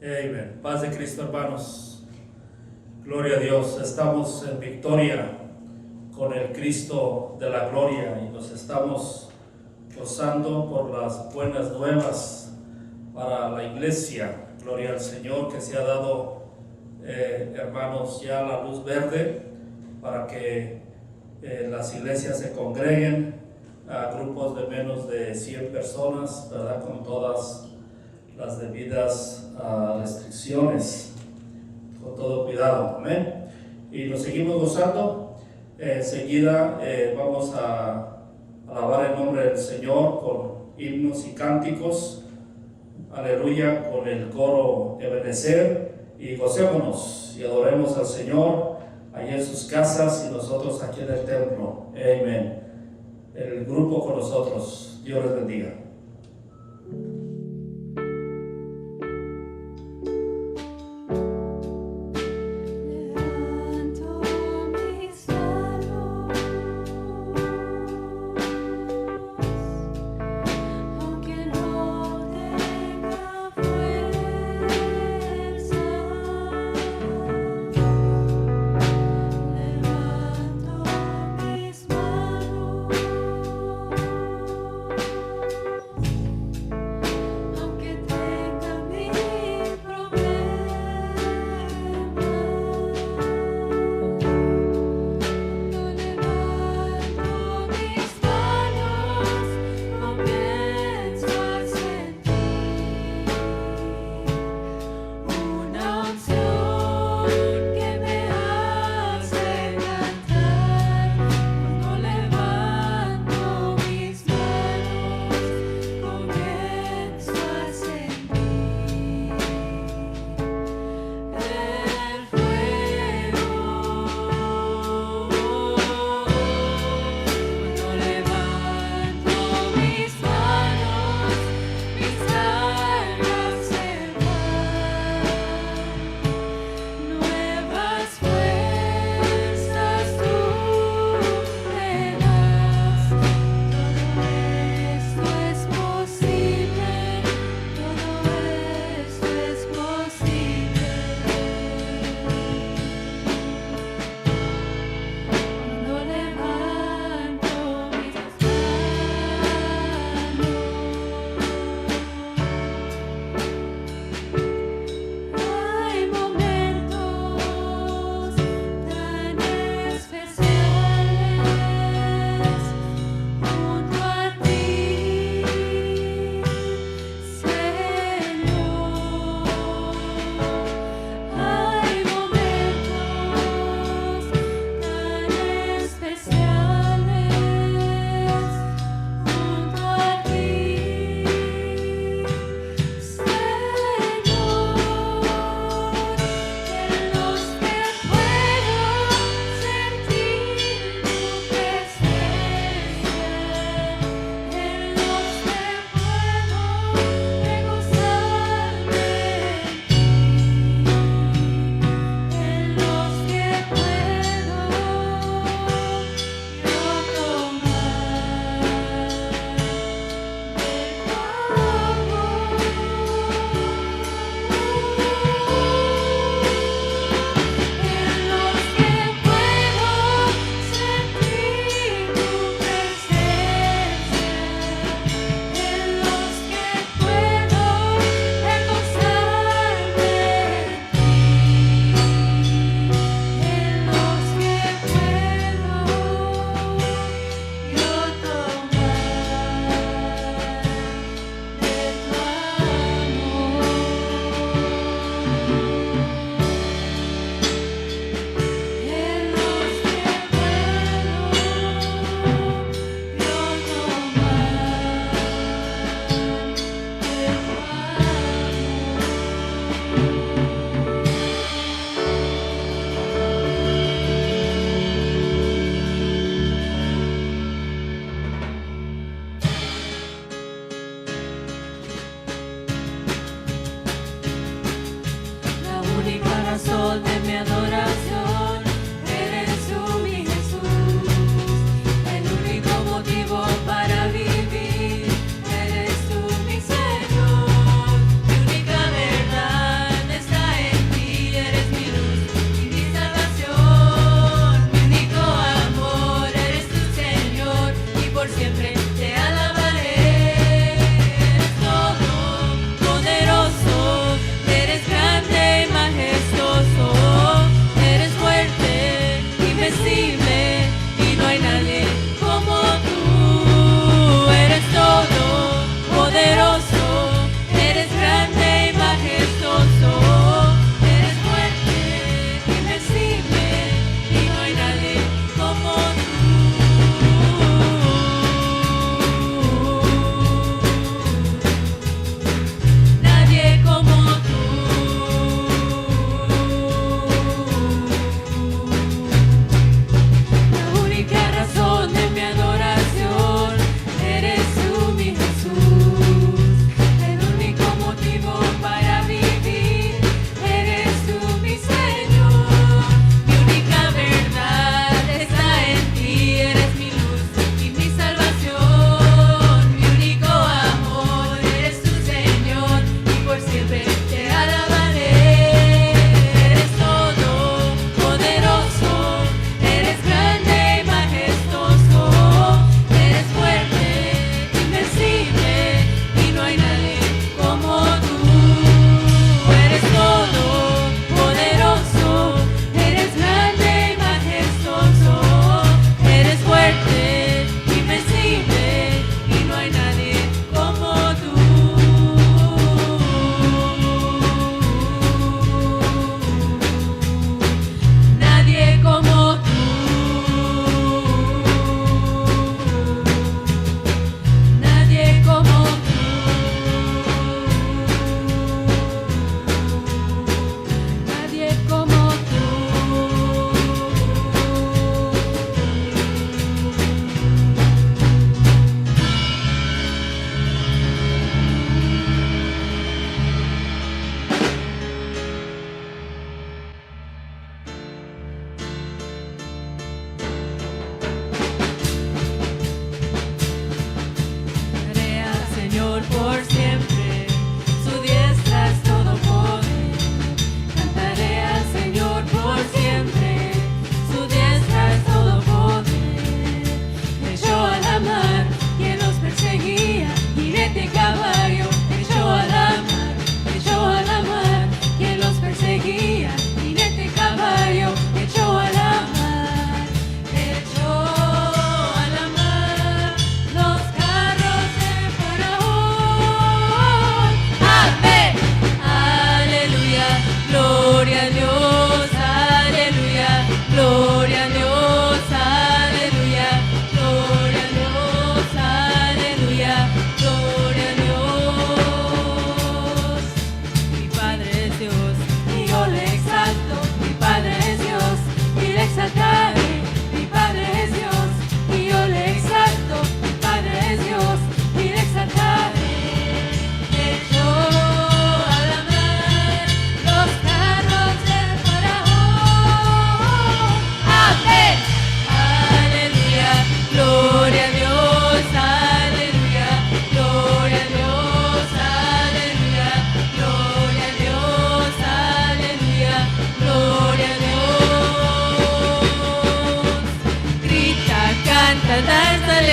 Amén. Paz de Cristo, hermanos. Gloria a Dios. Estamos en victoria con el Cristo de la gloria y nos estamos gozando por las buenas nuevas para la iglesia. Gloria al Señor, que se ha dado, hermanos, ya la luz verde para que las iglesias se congreguen a grupos de menos de 100 personas, ¿verdad? Con todas las debidas restricciones, con todo cuidado, amén. Y nos seguimos gozando. Enseguida vamos a alabar el nombre del Señor con himnos y cánticos, aleluya, con el coro Ebenezer, y gocémonos y adoremos al Señor allá en sus casas y nosotros aquí en el templo, amén. El grupo con nosotros, Dios les bendiga.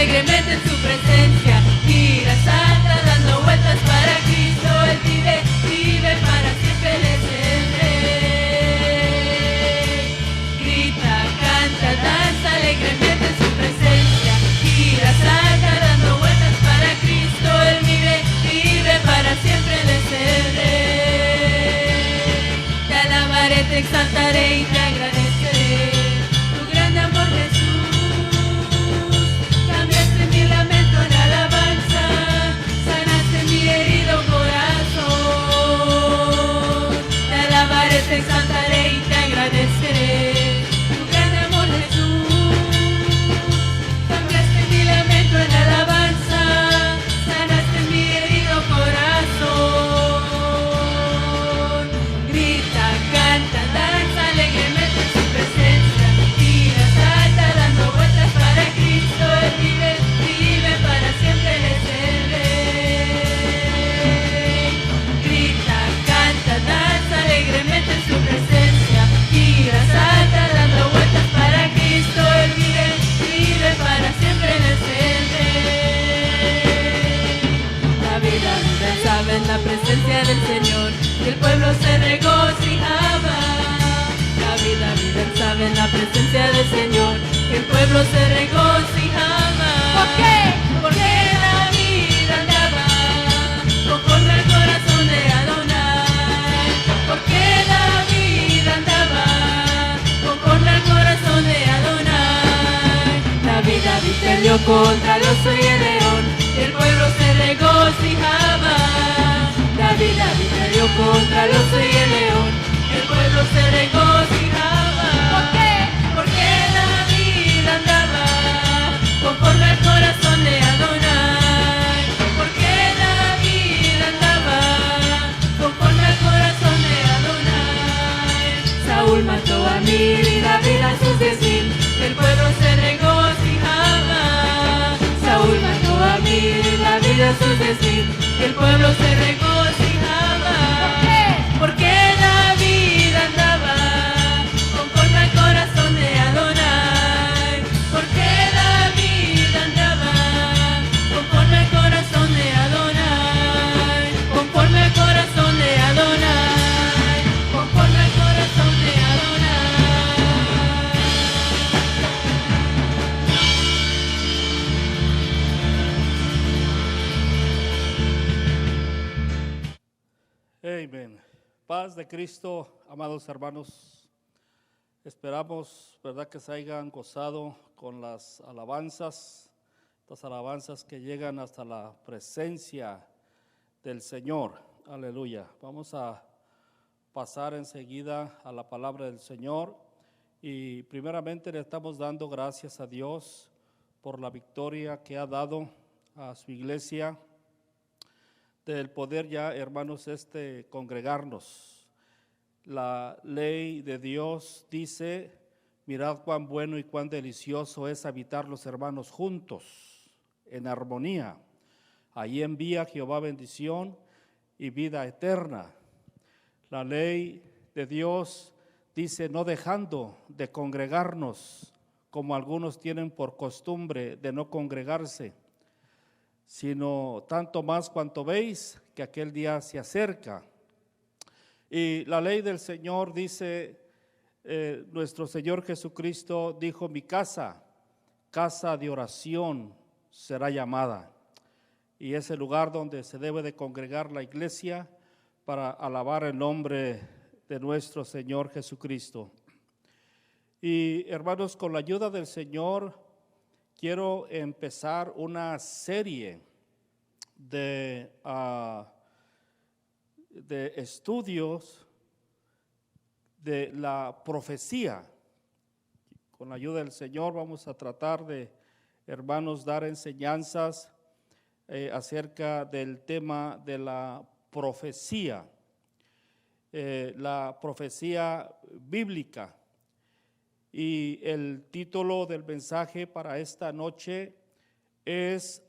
alegremente en su presencia. Gira, salta, dando vueltas para Cristo. Él vive, vive para siempre, Él es el Rey. Grita, canta, danza alegremente en su presencia. Gira, salta, dando vueltas para Cristo. Él vive, vive para siempre, Él es el Rey. Te alabaré, te exaltaré y te agradeceré. Tu gran amor, Jesús. Cambiaste mi lamento en alabanza. Sanaste mi herido corazón. Te alabaré, te exaltaré y te agradeceré. Tu gran amor, Jesús. Cambiaste mi lamento en alabanza. Sanaste mi herido corazón. Grita, canta, danza alegremente en su presencia. Gira, salta, dando vueltas para Cristo. Él vive, vive para siempre, Él es el Rey. Grita, canta, danza alegremente en su presencia. Gira, salta, dando vueltas para Cristo. Él vive, vive para siempre, Él es el Rey. David danzaba en la presencia del Señor y el pueblo se regocijaba. David danzaba en la presencia del Señor y el pueblo se regocijaba. ¿Por qué? Porque David andaba conforme al corazón de Adonai. Porque David andaba conforme al corazón de Adonai. David peleó contra el oso y el león y el pueblo se regocijaba. David peleó contra el oso y el león y el pueblo se regocijaba. ¿Por qué? Porque David andaba conforme al corazón de Adonai. Porque David andaba conforme al corazón de Adonai. Saúl mató a 1000 y David a sus 10,000. El pueblo se regocijaba. Saúl mató a 1000 y David a sus 10,000. El pueblo se regocijaba. ¿Por qué? Porque David andaba conforme al corazón de Adonai. Porque David andaba conforme al corazón de Adonai. Conforme al corazón de Adonai. Conforme al corazón de Adonai. Amén. Paz de Cristo, amados hermanos. Esperamos, ¿verdad?, que se hayan gozado con las alabanzas, estas alabanzas que llegan hasta la presencia del Señor. Aleluya. Vamos a pasar enseguida a la palabra del Señor y primeramente le estamos dando gracias a Dios por la victoria que ha dado a su iglesia, del poder ya, hermanos, congregarnos. La ley de Dios dice: mirad cuán bueno y cuán delicioso es habitar los hermanos juntos, en armonía. Ahí envía Jehová bendición y vida eterna. La ley de Dios dice: no dejando de congregarnos, como algunos tienen por costumbre de no congregarse, sino tanto más cuanto veis que aquel día se acerca. Y la ley del Señor dice, nuestro Señor Jesucristo dijo: mi casa, casa de oración será llamada. Y es el lugar donde se debe de congregar la iglesia para alabar el nombre de nuestro Señor Jesucristo. Y hermanos, con la ayuda del Señor, quiero empezar una serie de estudios de la profecía. Con la ayuda del Señor vamos a tratar de, hermanos, dar enseñanzas acerca del tema de la profecía bíblica. Y el título del mensaje para esta noche es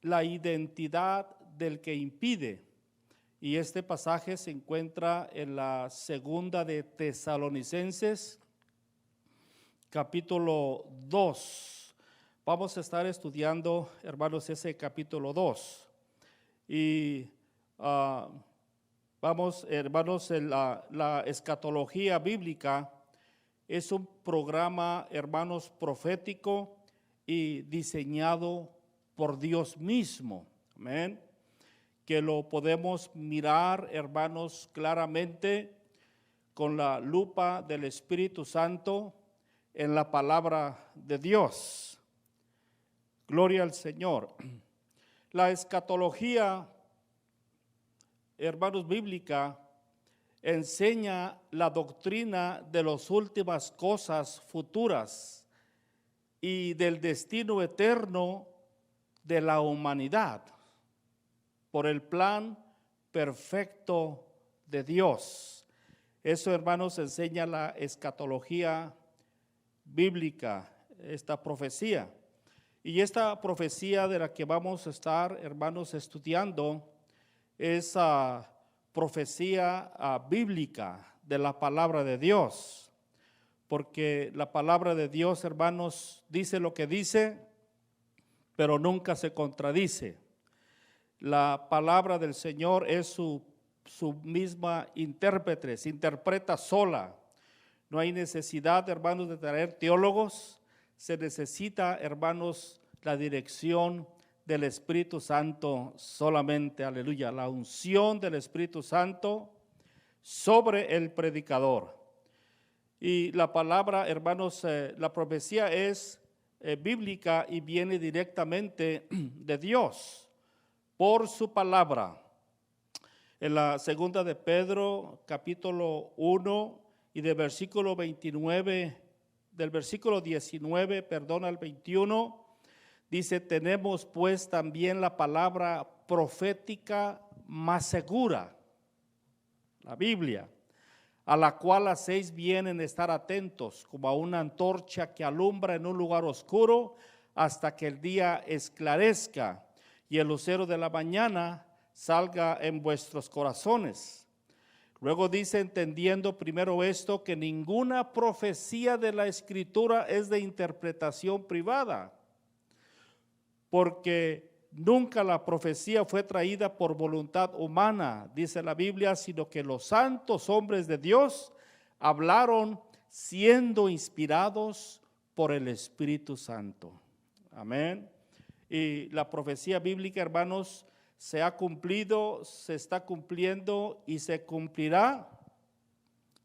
la identidad del que impide. Y este pasaje se encuentra en la segunda de Tesalonicenses, capítulo 2. Vamos a estar estudiando, hermanos, ese capítulo 2. Y vamos, hermanos, la escatología bíblica es un programa, hermanos, profético y diseñado por Dios mismo. Amén. Que lo podemos mirar, hermanos, claramente con la lupa del Espíritu Santo en la palabra de Dios. Gloria al Señor. La escatología, hermanos, bíblica, enseña la doctrina de las últimas cosas futuras y del destino eterno de la humanidad por el plan perfecto de Dios. Eso, hermanos, enseña la escatología bíblica, esta profecía. Y esta profecía de la que vamos a estar, hermanos, estudiando es profecía bíblica de la palabra de Dios. Porque la palabra de Dios, hermanos, dice lo que dice, pero nunca se contradice. La palabra del Señor es su misma intérprete, se interpreta sola. No hay necesidad, hermanos, de traer teólogos. Se necesita, hermanos, la dirección del Espíritu Santo solamente, aleluya, la unción del Espíritu Santo sobre el predicador. Y la palabra, hermanos, la profecía es bíblica y viene directamente de Dios por su palabra. En la segunda de Pedro, capítulo 1 y del versículo 29, del versículo 19, al 21, dice: tenemos pues también la palabra profética más segura, la Biblia, a la cual hacéis bien en estar atentos, como a una antorcha que alumbra en un lugar oscuro hasta que el día esclarezca y el lucero de la mañana salga en vuestros corazones. Luego dice, entendiendo primero esto, que ninguna profecía de la Escritura es de interpretación privada, porque nunca la profecía fue traída por voluntad humana, dice la Biblia, sino que los santos hombres de Dios hablaron siendo inspirados por el Espíritu Santo. Amén. Y la profecía bíblica, hermanos, se ha cumplido, se está cumpliendo y se cumplirá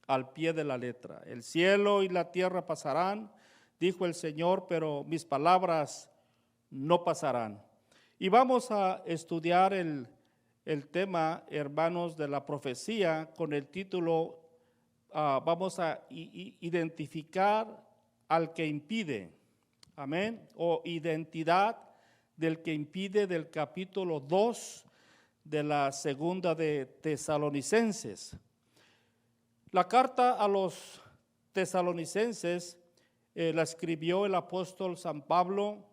al pie de la letra. El cielo y la tierra pasarán, dijo el Señor, pero mis palabras no pasarán. Y vamos a estudiar el tema, hermanos, de la profecía con el título, vamos a identificar al que impide, amén, o identidad del que impide, del capítulo 2 de la segunda de Tesalonicenses. La carta a los tesalonicenses la escribió el apóstol San Pablo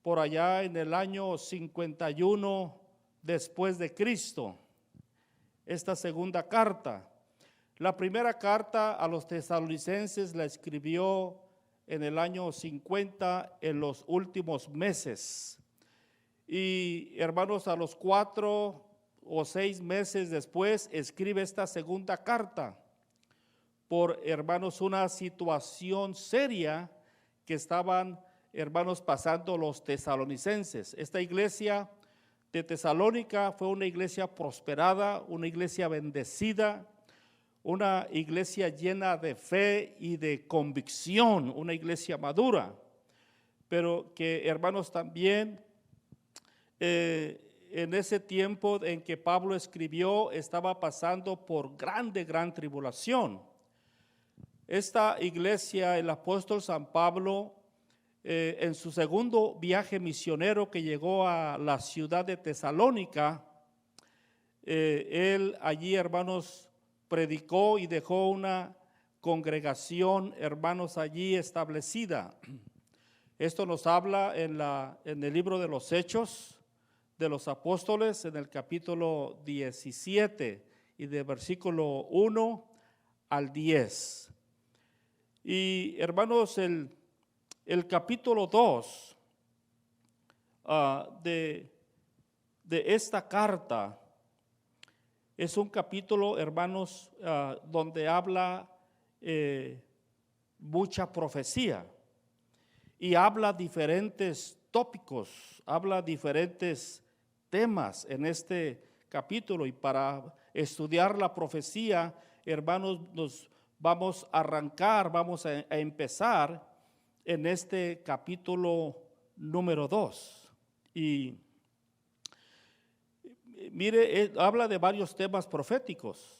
por allá en el año 51 después de Cristo. Esta segunda carta. La primera carta a los tesalonicenses la escribió en el año 50, en los últimos meses. Y hermanos, a los 4 o 6 meses después escribe esta segunda carta por, hermanos, una situación seria que estaban, hermanos, pasando los tesalonicenses. Esta iglesia de Tesalónica fue una iglesia prosperada, una iglesia bendecida, una iglesia llena de fe y de convicción, una iglesia madura, pero que, hermanos, también en ese tiempo en que Pablo escribió estaba pasando por gran tribulación. Esta iglesia, el apóstol San Pablo, en su segundo viaje misionero que llegó a la ciudad de Tesalónica, él allí, hermanos, predicó y dejó una congregación, hermanos, allí establecida. Esto nos habla en el libro de los Hechos de los Apóstoles, en el capítulo 17 y de versículo 1 al 10. Y hermanos, el capítulo 2 de esta carta es un capítulo, hermanos, donde habla mucha profecía y habla diferentes tópicos, habla diferentes temas en este capítulo. Y para estudiar la profecía, hermanos, nos vamos a arrancar, vamos a empezar en este capítulo número 2. Y mire, habla de varios temas proféticos.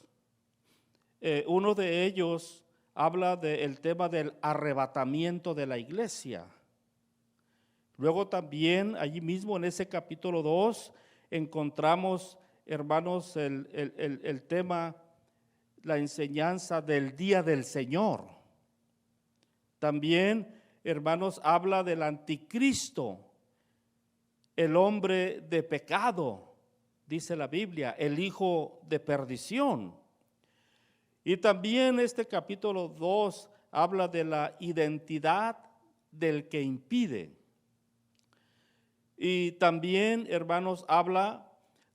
Uno de ellos habla del tema del arrebatamiento de la iglesia. Luego también allí mismo en ese capítulo 2 encontramos, hermanos, el tema, la enseñanza del día del Señor. También, hermanos, habla del anticristo, el hombre de pecado, dice la Biblia, el hijo de perdición. Y también este capítulo 2 habla de la identidad del que impide. Y también, hermanos, habla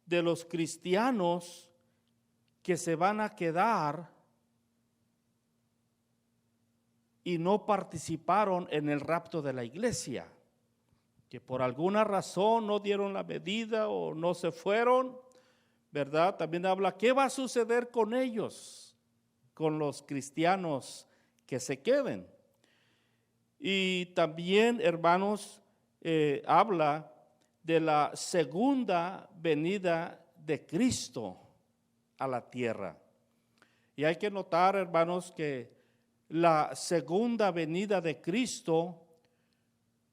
de los cristianos que se van a quedar y no participaron en el rapto de la iglesia, que por alguna razón no dieron la medida o no se fueron, ¿verdad? También habla qué va a suceder con ellos, con los cristianos que se queden. Y también, hermanos, habla de la segunda venida de Cristo a la tierra. Y hay que notar, hermanos, que la segunda venida de Cristo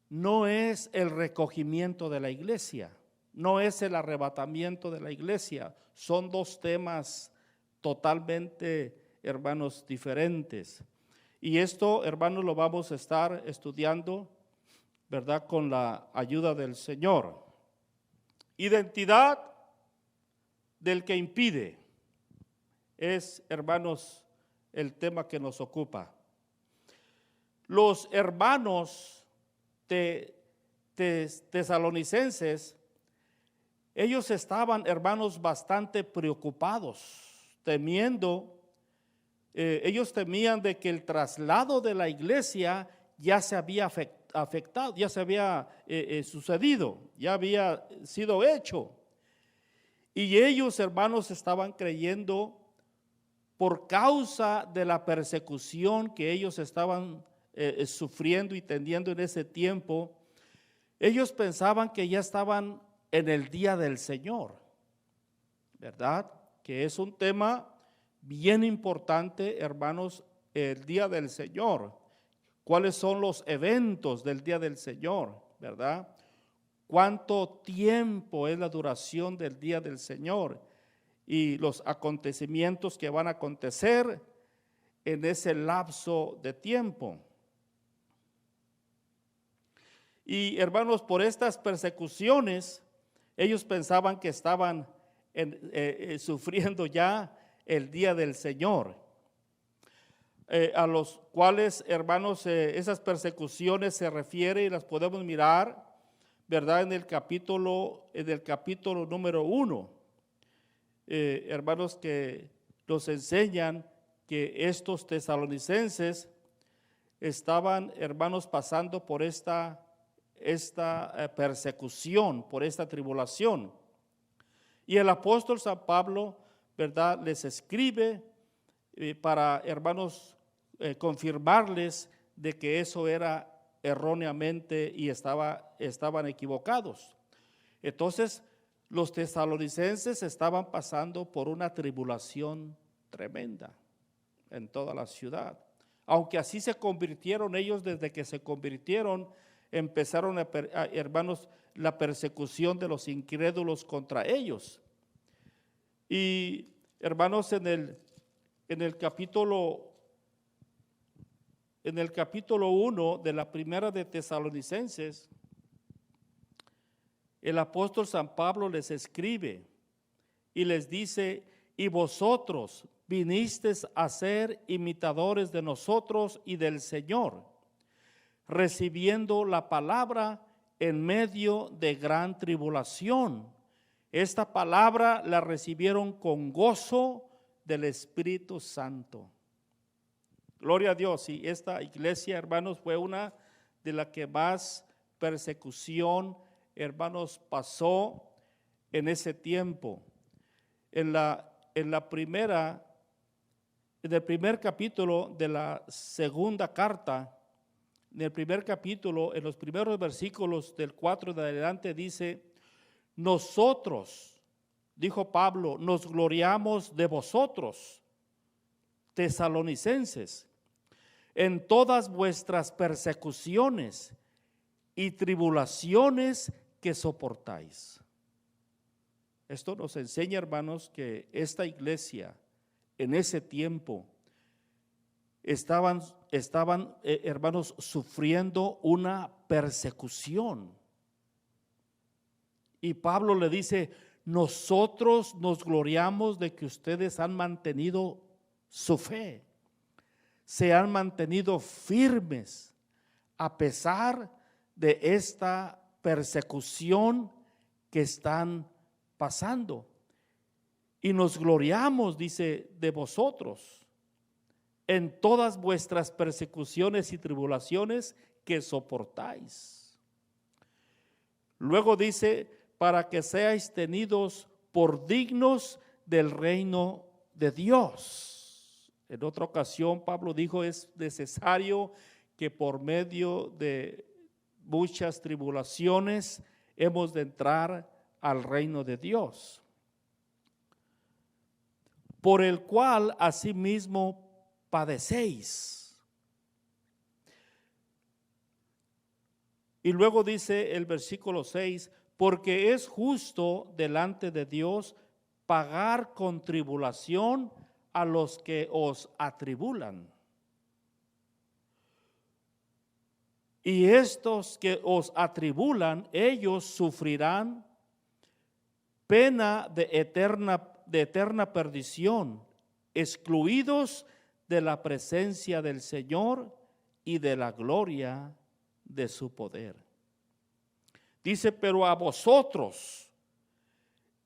no es el recogimiento de la iglesia, no es el arrebatamiento de la iglesia. Son dos temas totalmente, hermanos, diferentes. Y esto, hermanos, lo vamos a estar estudiando, ¿verdad?, con la ayuda del Señor. Identidad del que impide es, hermanos, el tema que nos ocupa. Los hermanos tesalonicenses, ellos estaban, hermanos, bastante preocupados, temiendo, ellos temían de que el traslado de la iglesia ya se había afectado, ya se había sucedido, ya había sido hecho. Y ellos, hermanos, estaban creyendo, por causa de la persecución que ellos estaban sufriendo y teniendo en ese tiempo, ellos pensaban que ya estaban en el día del Señor, ¿verdad? Que es un tema bien importante, hermanos, el día del Señor. ¿Cuáles son los eventos del día del Señor, verdad? ¿Cuánto tiempo es la duración del día del Señor? Y los acontecimientos que van a acontecer en ese lapso de tiempo. Y hermanos, por estas persecuciones, ellos pensaban que estaban sufriendo ya el día del Señor. A los cuales, hermanos, esas persecuciones se refiere y las podemos mirar, ¿verdad?, en el capítulo número 1. Hermanos, que nos enseñan que estos tesalonicenses estaban, hermanos, pasando por esta persecución, por esta tribulación. Y el apóstol San Pablo, ¿verdad?, les escribe para, hermanos, confirmarles de que eso era erróneamente y estaban equivocados. Entonces, los tesalonicenses estaban pasando por una tribulación tremenda en toda la ciudad. Aunque así se convirtieron ellos, desde que se convirtieron, empezaron, hermanos, la persecución de los incrédulos contra ellos. Y, hermanos, en el capítulo 1 de la primera de Tesalonicenses, el apóstol San Pablo les escribe y les dice: y vosotros vinisteis a ser imitadores de nosotros y del Señor, recibiendo la palabra en medio de gran tribulación. Esta palabra la recibieron con gozo del Espíritu Santo. Gloria a Dios. Y esta iglesia, hermanos, fue una de las que más persecución, hermanos, pasó en ese tiempo. En el primer capítulo de la segunda carta, en el primer capítulo, en los primeros versículos del 4 de adelante dice: nosotros, dijo Pablo, nos gloriamos de vosotros, tesalonicenses, en todas vuestras persecuciones y tribulaciones que soportáis. Esto nos enseña, hermanos, que esta iglesia en ese tiempo estaban hermanos, sufriendo una persecución. Y Pablo le dice: nosotros nos gloriamos de que ustedes han mantenido su fe, se han mantenido firmes a pesar de esta persecución que están pasando. Y nos gloriamos, dice, de vosotros en todas vuestras persecuciones y tribulaciones que soportáis. Luego dice: para que seáis tenidos por dignos del reino de Dios. En otra ocasión Pablo dijo: es necesario que por medio de muchas tribulaciones hemos de entrar al reino de Dios, por el cual asimismo padecéis. Y luego dice el versículo 6: porque es justo delante de Dios pagar con tribulación a los que os atribulan. Y estos que os atribulan, ellos sufrirán pena de eterna perdición, excluidos de la presencia del Señor y de la gloria de su poder. Dice: pero a vosotros,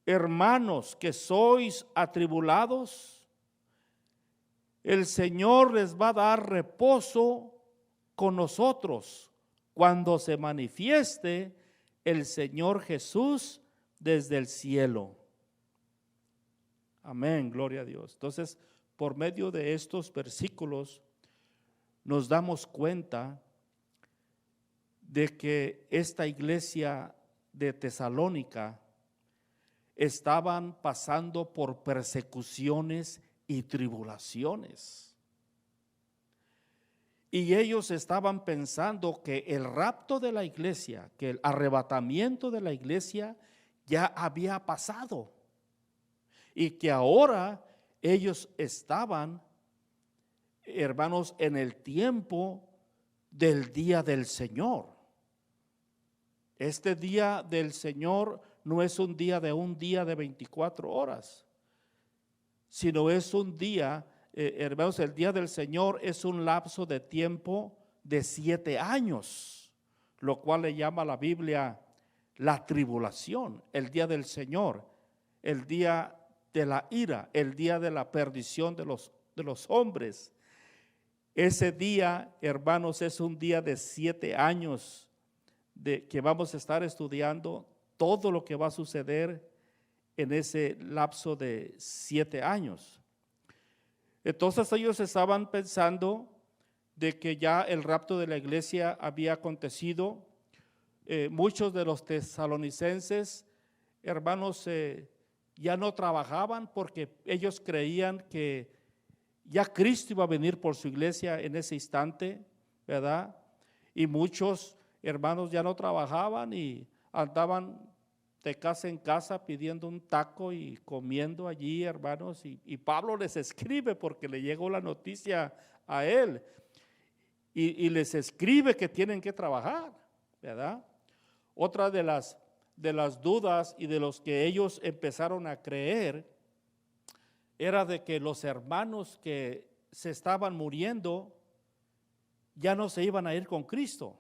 hermanos, que sois atribulados, el Señor les va a dar reposo con nosotros cuando se manifieste el Señor Jesús desde el cielo. Amén, gloria a Dios. Entonces, por medio de estos versículos nos damos cuenta de que esta iglesia de Tesalónica estaban pasando por persecuciones y tribulaciones. Y ellos estaban pensando que el rapto de la iglesia, que el arrebatamiento de la iglesia ya había pasado. Y que ahora ellos estaban, hermanos, en el tiempo del día del Señor. Este día del Señor no es un día de 24 horas, sino es un día, hermanos, el día del Señor es un lapso de tiempo de 7 años, lo cual le llama la Biblia la tribulación, el día del Señor, el día de la ira, el día de la perdición de los hombres. Ese día, hermanos, es un día de 7 años de que vamos a estar estudiando todo lo que va a suceder en ese lapso de 7 años. Entonces ellos estaban pensando de que ya el rapto de la iglesia había acontecido. Muchos de los tesalonicenses, hermanos, ya no trabajaban porque ellos creían que ya Cristo iba a venir por su iglesia en ese instante, ¿verdad? Y muchos hermanos ya no trabajaban y andaban de casa en casa pidiendo un taco y comiendo allí, hermanos. Y Pablo les escribe porque le llegó la noticia a él. Y les escribe que tienen que trabajar, ¿verdad? Otra de las dudas y de los que ellos empezaron a creer era de que los hermanos que se estaban muriendo ya no se iban a ir con Cristo.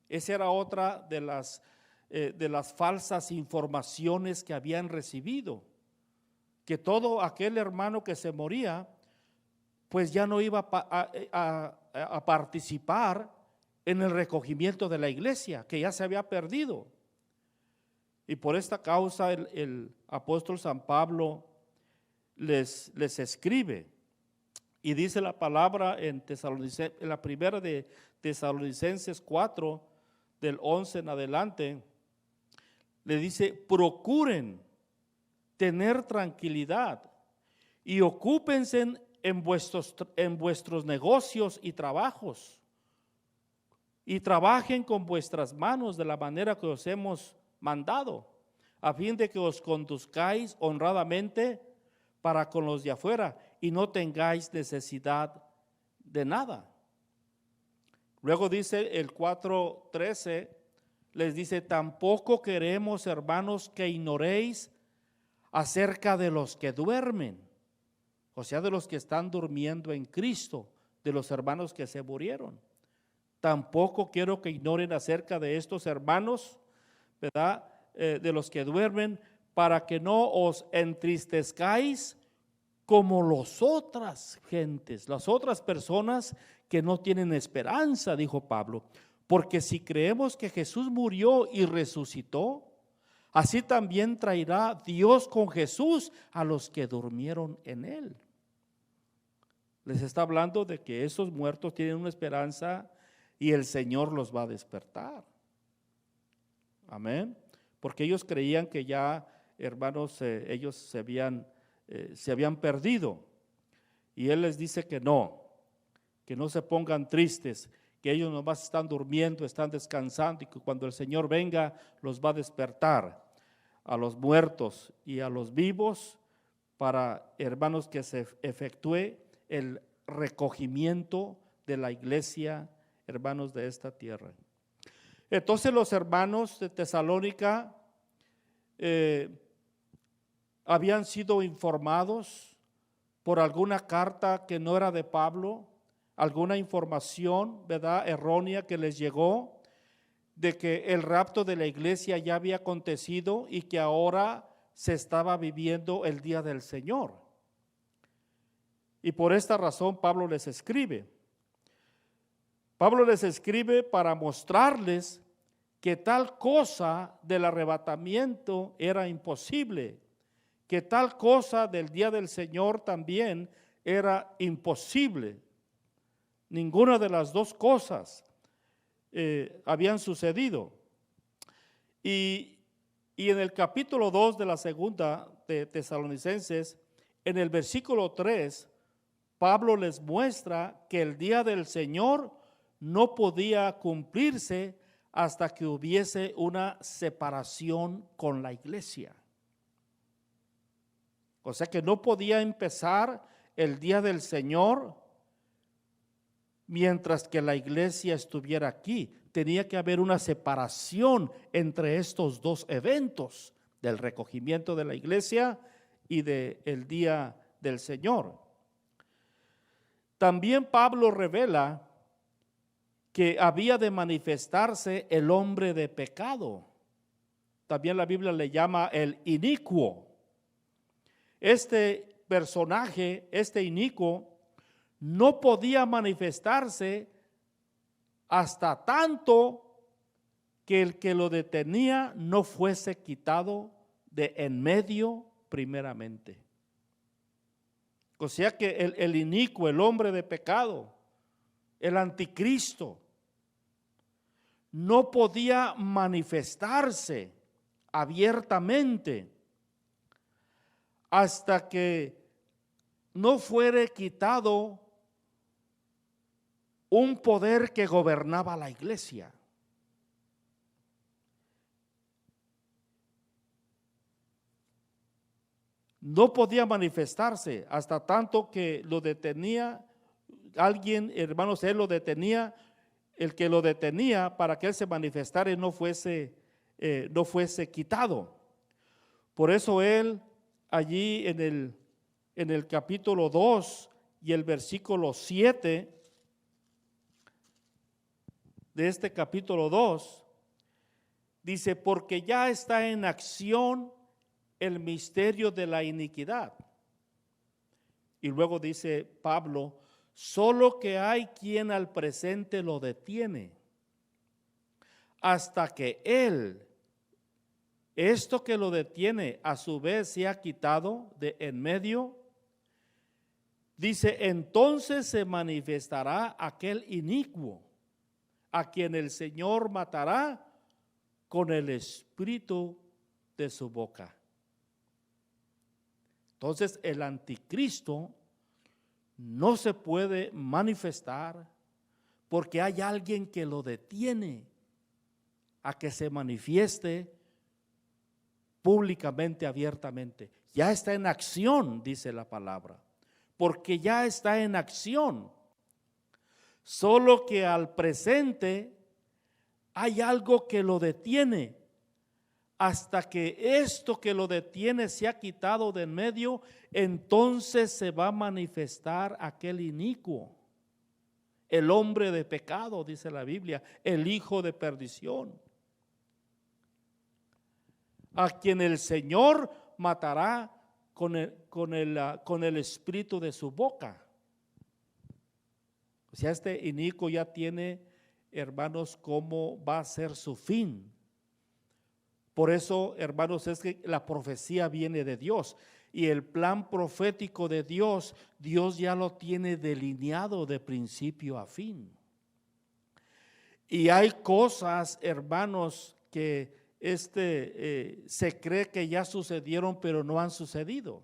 Esa era otra de las falsas informaciones que habían recibido, que todo aquel hermano que se moría, pues ya no iba a participar en el recogimiento de la iglesia, que ya se había perdido. Y por esta causa el apóstol San Pablo les escribe, y dice la palabra en la primera de Tesalonicenses 4, del 11 en adelante, le dice: procuren tener tranquilidad y ocúpense en vuestros negocios y trabajos, y trabajen con vuestras manos de la manera que os hemos mandado, a fin de que os conduzcáis honradamente para con los de afuera y no tengáis necesidad de nada. Luego dice el 4:13, les dice: tampoco queremos, hermanos, que ignoréis acerca de los que duermen, o sea, de los que están durmiendo en Cristo, de los hermanos que se murieron. Tampoco quiero que ignoren acerca de estos hermanos, ¿verdad? De los que duermen, para que no os entristezcáis como las otras gentes, las otras personas que no tienen esperanza, dijo Pablo. Porque si creemos que Jesús murió y resucitó, así también traerá Dios con Jesús a los que durmieron en él. Les está hablando de que esos muertos tienen una esperanza y el Señor los va a despertar. Amén. Porque ellos creían que ya, hermanos, ellos se habían perdido. Y Él les dice que no se pongan tristes, que ellos nomás están durmiendo, están descansando, y que cuando el Señor venga los va a despertar a los muertos y a los vivos, para, hermanos, que se efectúe el recogimiento de la iglesia, hermanos, de esta tierra. Entonces los hermanos de Tesalónica habían sido informados por alguna carta que no era de Pablo, alguna información, ¿verdad?, errónea que les llegó de que el rapto de la iglesia ya había acontecido y que ahora se estaba viviendo el día del Señor. Y por esta razón Pablo les escribe. Pablo les escribe para mostrarles que tal cosa del arrebatamiento era imposible, que tal cosa del día del Señor también era imposible. Ninguna de las dos cosas habían sucedido. Y en el capítulo 2 de la segunda de Tesalonicenses, en el versículo 3, Pablo les muestra que el día del Señor no podía cumplirse hasta que hubiese una separación con la iglesia. O sea que no podía empezar el día del Señor mientras que la iglesia estuviera aquí. Tenía que haber una separación entre estos dos eventos, del recogimiento de la iglesia y del día del Señor. También Pablo revela que había de manifestarse el hombre de pecado. También la Biblia le llama el inicuo. Este personaje, este inicuo, no podía manifestarse hasta tanto que el que lo detenía no fuese quitado de en medio primeramente. O sea que el inicuo, el hombre de pecado, el anticristo, no podía manifestarse abiertamente hasta que no fuere quitado un poder que gobernaba la iglesia. No podía manifestarse hasta tanto que lo detenía alguien, hermanos, él lo detenía, el que lo detenía para que él se manifestara y no fuese quitado. Por eso él allí en el capítulo 2 y el versículo 7 de este capítulo 2, dice, porque ya está en acción el misterio de la iniquidad. Y luego dice Pablo, solo que hay quien al presente lo detiene, hasta que él, esto que lo detiene, a su vez se ha quitado de en medio. Dice, entonces se manifestará aquel inicuo, a quien el Señor matará con el espíritu de su boca. Entonces el anticristo no se puede manifestar porque hay alguien que lo detiene a que se manifieste públicamente, abiertamente. Ya está en acción, dice la palabra, porque ya está en acción. Solo que al presente hay algo que lo detiene. Hasta que esto que lo detiene se ha quitado de en medio, entonces se va a manifestar aquel inicuo, el hombre de pecado, dice la Biblia, el hijo de perdición, a quien el Señor matará con el espíritu de su boca. O sea, este inicuo ya tiene, hermanos, cómo va a ser su fin. Por eso, hermanos, es que la profecía viene de Dios y el plan profético de Dios, Dios ya lo tiene delineado de principio a fin. Y hay cosas, hermanos, que se cree que ya sucedieron, pero no han sucedido.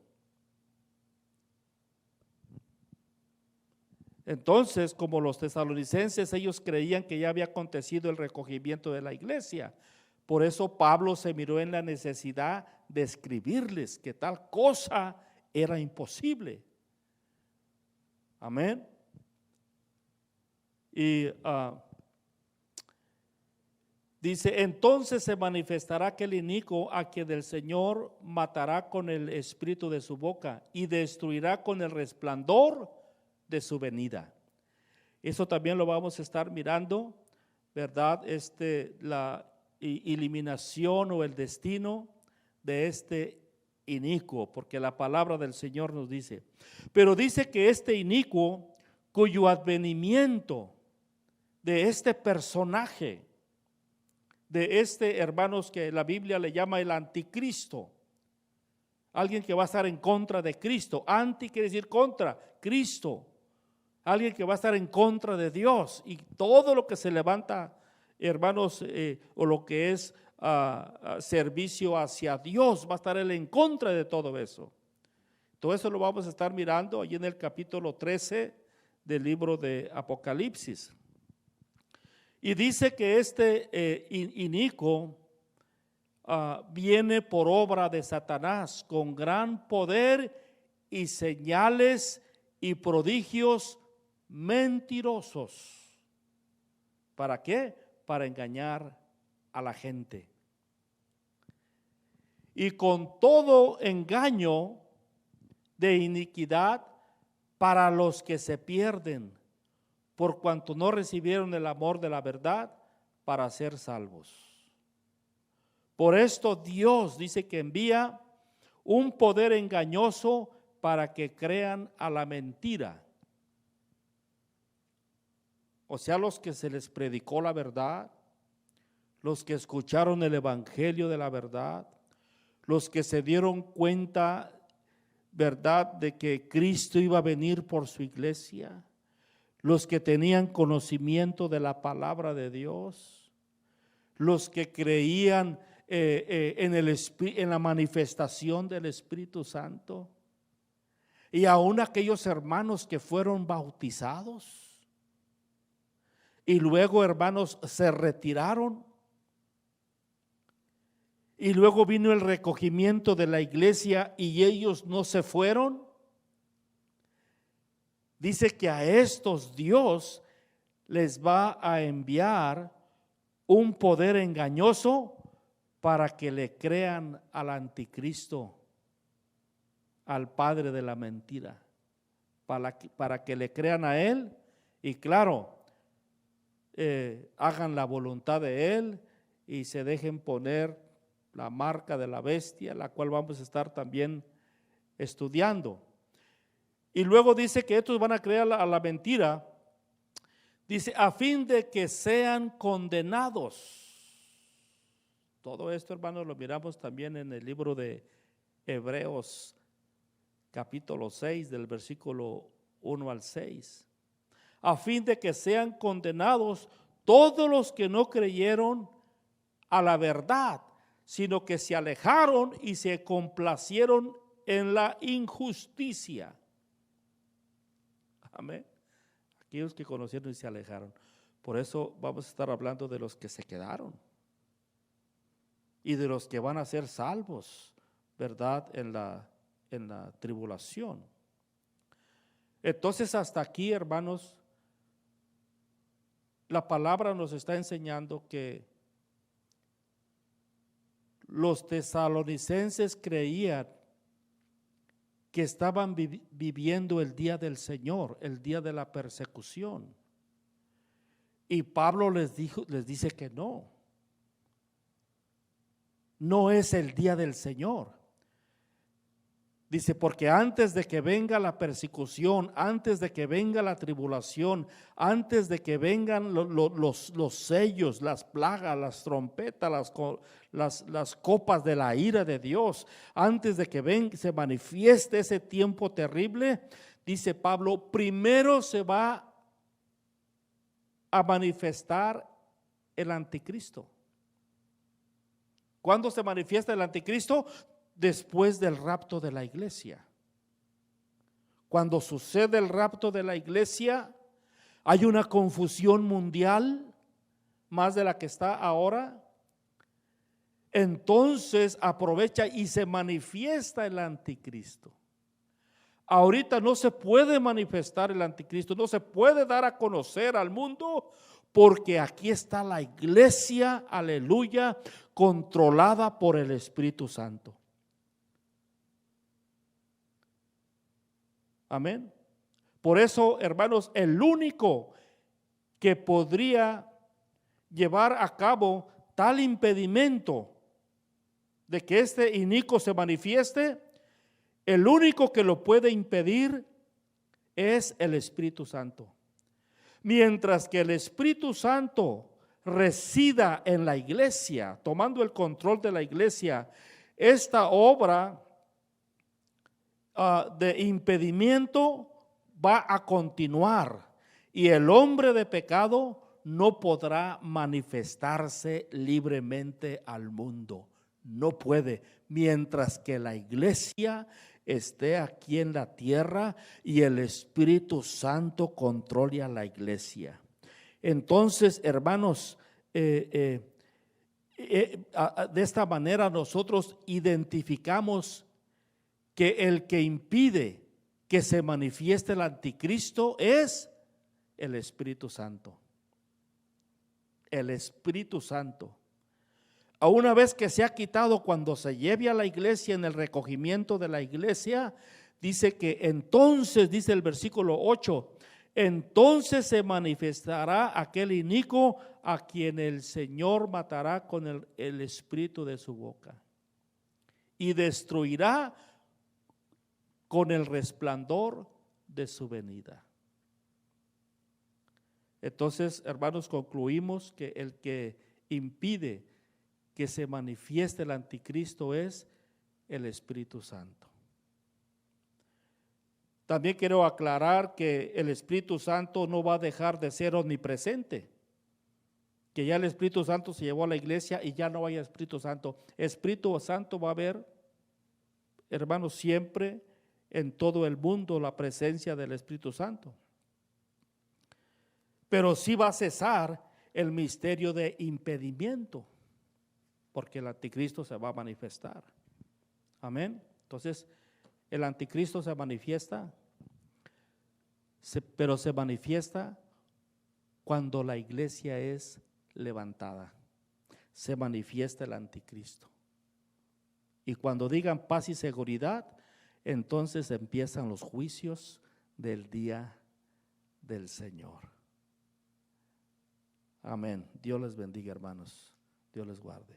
Entonces, como los tesalonicenses, ellos creían que ya había acontecido el recogimiento de la iglesia. Por eso Pablo se miró en la necesidad de escribirles que tal cosa era imposible. Amén. Y dice, entonces se manifestará aquel inicuo a quien el Señor matará con el espíritu de su boca y destruirá con el resplandor de su venida. Eso también lo vamos a estar mirando, ¿verdad? La eliminación o el destino de este inicuo, porque la palabra del Señor nos dice, pero dice que este inicuo, cuyo advenimiento de este personaje, de hermanos, que la Biblia le llama el anticristo, alguien que va a estar en contra de Cristo. Anti quiere decir contra, Cristo, alguien que va a estar en contra de Dios, y todo lo que se levanta, hermanos, o lo que es servicio hacia Dios, va a estar él en contra de todo eso. Todo eso lo vamos a estar mirando allí en el capítulo 13 del libro de Apocalipsis. Y dice que inicuo viene por obra de Satanás con gran poder y señales y prodigios mentirosos. ¿Para qué? Para engañar a la gente. Y con todo engaño de iniquidad para los que se pierden, por cuanto no recibieron el amor de la verdad para ser salvos. Por esto Dios dice que envía un poder engañoso para que crean a la mentira. O sea, los que se les predicó la verdad, los que escucharon el evangelio de la verdad, los que se dieron cuenta, verdad, de que Cristo iba a venir por su iglesia, los que tenían conocimiento de la palabra de Dios, los que creían en la manifestación del Espíritu Santo, y aún aquellos hermanos que fueron bautizados y luego, hermanos, se retiraron, y luego vino el recogimiento de la iglesia y ellos no se fueron. Dice que a estos Dios les va a enviar un poder engañoso para que le crean al anticristo, al padre de la mentira, para que le crean a él. Y claro, hagan la voluntad de Él y se dejen poner la marca de la bestia, la cual vamos a estar también estudiando. Y luego dice que estos van a creer a la mentira, dice, a fin de que sean condenados. Todo esto, hermanos, lo miramos también en el libro de Hebreos, capítulo 6, del versículo 1 al 6. A fin de que sean condenados todos los que no creyeron a la verdad, sino que se alejaron y se complacieron en la injusticia. Amén. Aquellos que conocieron y se alejaron. Por eso vamos a estar hablando de los que se quedaron y de los que van a ser salvos, ¿verdad? En la tribulación. Entonces, hasta aquí, hermanos, la palabra nos está enseñando que los tesalonicenses creían que estaban viviendo el día del Señor, el día de la persecución. Y Pablo les dice que no es el día del Señor. Dice, porque antes de que venga la persecución, antes de que venga la tribulación, antes de que vengan los sellos, las plagas, las trompetas, las copas de la ira de Dios, antes de que se manifieste ese tiempo terrible, dice Pablo, primero se va a manifestar el anticristo. ¿Cuándo se manifiesta el anticristo? Después del rapto de la iglesia. Cuando sucede el rapto de la iglesia, hay una confusión mundial, más de la que está ahora. Entonces aprovecha y se manifiesta el anticristo. Ahorita no se puede manifestar el anticristo, no se puede dar a conocer al mundo, porque aquí está la iglesia, aleluya, controlada por el Espíritu Santo. Amén. Por eso, hermanos, el único que podría llevar a cabo tal impedimento de que este inicuo se manifieste, el único que lo puede impedir es el Espíritu Santo. Mientras que el Espíritu Santo resida en la iglesia, tomando el control de la iglesia, esta obra de impedimento va a continuar y el hombre de pecado no podrá manifestarse libremente al mundo. No puede, mientras que la iglesia esté aquí en la tierra y el Espíritu Santo controle a la iglesia. Entonces, hermanos, de esta manera nosotros identificamos que el que impide que se manifieste el anticristo es el Espíritu Santo. El Espíritu Santo. A una vez que se ha quitado, cuando se lleve a la iglesia en el recogimiento de la iglesia, dice que entonces, dice el versículo 8, entonces se manifestará aquel inicuo a quien el Señor matará con el espíritu de su boca y destruirá con el resplandor de su venida. Entonces, hermanos, concluimos que el que impide que se manifieste el anticristo es el Espíritu Santo. También quiero aclarar que el Espíritu Santo no va a dejar de ser omnipresente, que ya el Espíritu Santo se llevó a la iglesia y ya no hay Espíritu Santo. Espíritu Santo va a haber, hermanos, siempre en todo el mundo la presencia del Espíritu Santo. Pero sí va a cesar el misterio de impedimento, porque el anticristo se va a manifestar. Amén. Entonces, el anticristo se manifiesta, pero se manifiesta cuando la iglesia es levantada. Se manifiesta el anticristo. Y cuando digan paz y seguridad, entonces empiezan los juicios del día del Señor. Amén. Dios les bendiga, hermanos. Dios les guarde.